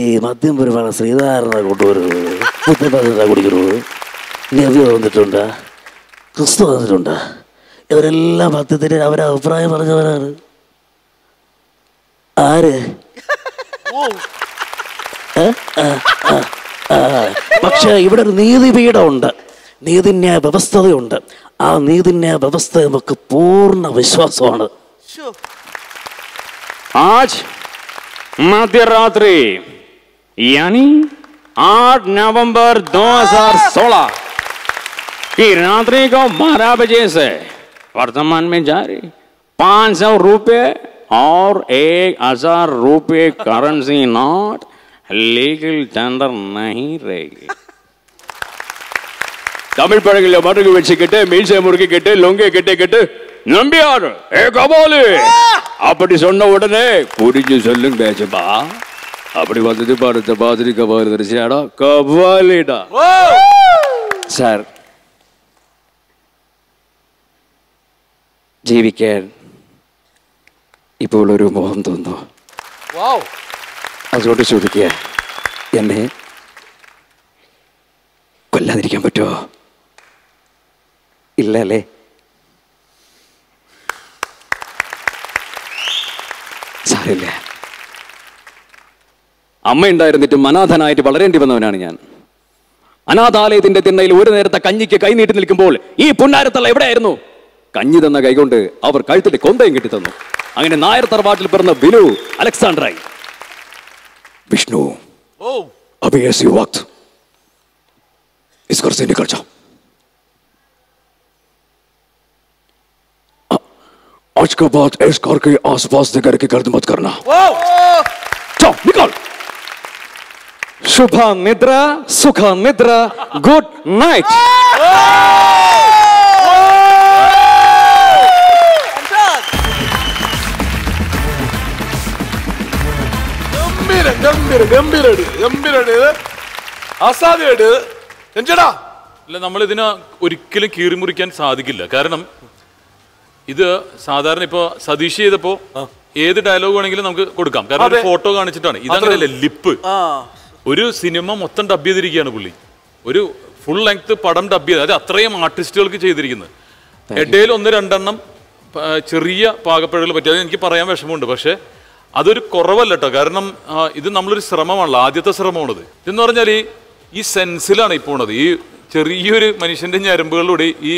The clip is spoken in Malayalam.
ഈ മദ്യം വരുവാണ് ശ്രീധാരണ കൊണ്ടുവരുന്നത്, മുത്തപ്പ കുടിക്കുന്നത്, നബി വന്നിട്ടുണ്ട്, ക്രിസ്തു വന്നിട്ടുണ്ട്. ഇവരെല്ലാം മദ്യത്തിന് അവരെ അഭിപ്രായം പറഞ്ഞവരാണ്. ആര്? പക്ഷെ ഇവിടെ ഒരു നീതിപീഠമുണ്ട്, നീതിന്യായ വ്യവസ്ഥതയുണ്ട്. ആ നീതിന്യായ വ്യവസ്ഥ നമുക്ക് പൂർണ്ണ വിശ്വാസമാണ്. आज मध्यरात्रि यानी 8 नवंबर 2016 की रात्रि को 12 बजे से वर्तमान में जारी 500 रुपये और 1000 रुपये करेंसी नोट लीगल टेंडर नहीं रहेगी. तमिल पढ़ेंगे मटके वச்சுக்கிட்டு மீசை முறுக்கிக்கிட்டு லொங்கை கெட்டிக்கிட்டு நம்பியார் ஏ கபாலி அப்படி சொன்ன உடனே புரிஞ்சு சொல்லுங்க பேச்சப்பா. அப்படி வந்தது பாடுத்த பாதிரி கபாலி தரிசியாடா கபாலிடா. സാർ, ജീവിക്കാൻ ഇപ്പോൾ ഒരു മോഹം തോന്നുന്നു. അതുകൊണ്ട് ചോദിക്കുക, എന്നെ കൊല്ലാതിരിക്കാൻ പറ്റുമോ? ഇല്ല അല്ലേ? സാരില്ല. അമ്മ ഉണ്ടായിരുന്നിട്ടും അനാഥനായിട്ട് വളരേണ്ടി വന്നവനാണ് ഞാൻ. അനാഥാലയത്തിന്റെ തിണ്ണയിൽ ഒരു നേരത്തെ കഞ്ഞിക്ക് കൈ നീട്ടി നിൽക്കുമ്പോൾ ഈ പുന്നാരത്തള്ള എവിടെയായിരുന്നു? കഞ്ഞി തന്ന കൈകൊണ്ട് അവർ കഴുത്തിൽ കൊന്തയും കെട്ടി തന്നു. അങ്ങനെ നായർ തറവാട്ടിൽ പിറന്ന ബിനു അലക്സാണ്ടറായി. विष्णु, अभी ऐसी वक्त इस घर से निकल जाओ. आज के बाद इस घर के आसपास से घर की गर्द मत करना. जाओ, निकल. शुभ निद्रा, सुख निद्रा, गुड नाइट. അല്ല, നമ്മളിതിനെ ഒരിക്കലും കീറിമുറിക്കാൻ സാധിക്കില്ല. കാരണം ഇത് സാധാരണ ഇപ്പൊ സതീഷ് ചെയ്തപ്പോ ഏത് ഡയലോഗ് വേണമെങ്കിലും നമുക്ക് കൊടുക്കാം. കാരണം ഒരു ഫോട്ടോ കാണിച്ചിട്ടാണ്. ഇതങ്ങനെയല്ലേ, ലിപ്പ്. ഒരു സിനിമ മൊത്തം ഡബ് ചെയ്തിരിക്കുകയാണ് പുള്ളി. ഒരു ഫുൾ ലെങ്ത് പടം ഡബ് ചെയ്ത്, അത് അത്രയും ആർട്ടിസ്റ്റുകൾക്ക് ചെയ്തിരിക്കുന്നത്. ഇടയിൽ 1-2 ചെറിയ പാകപ്പിഴകൾ പറ്റി. അത് എനിക്ക് പറയാൻ വിഷമമുണ്ട്. പക്ഷെ അതൊരു കുറവല്ല കേട്ടോ. കാരണം ഇത് നമ്മളൊരു ശ്രമമാണല്ലോ, ആദ്യത്തെ ശ്രമമാണത്. ഇതെന്ന് പറഞ്ഞാൽ ഈ സെൻസിലാണ് ഇപ്പോൾ ഉള്ളത്. ഈ ചെറിയൊരു മനുഷ്യന്റെ ഞരമ്പുകളിലൂടെ ഈ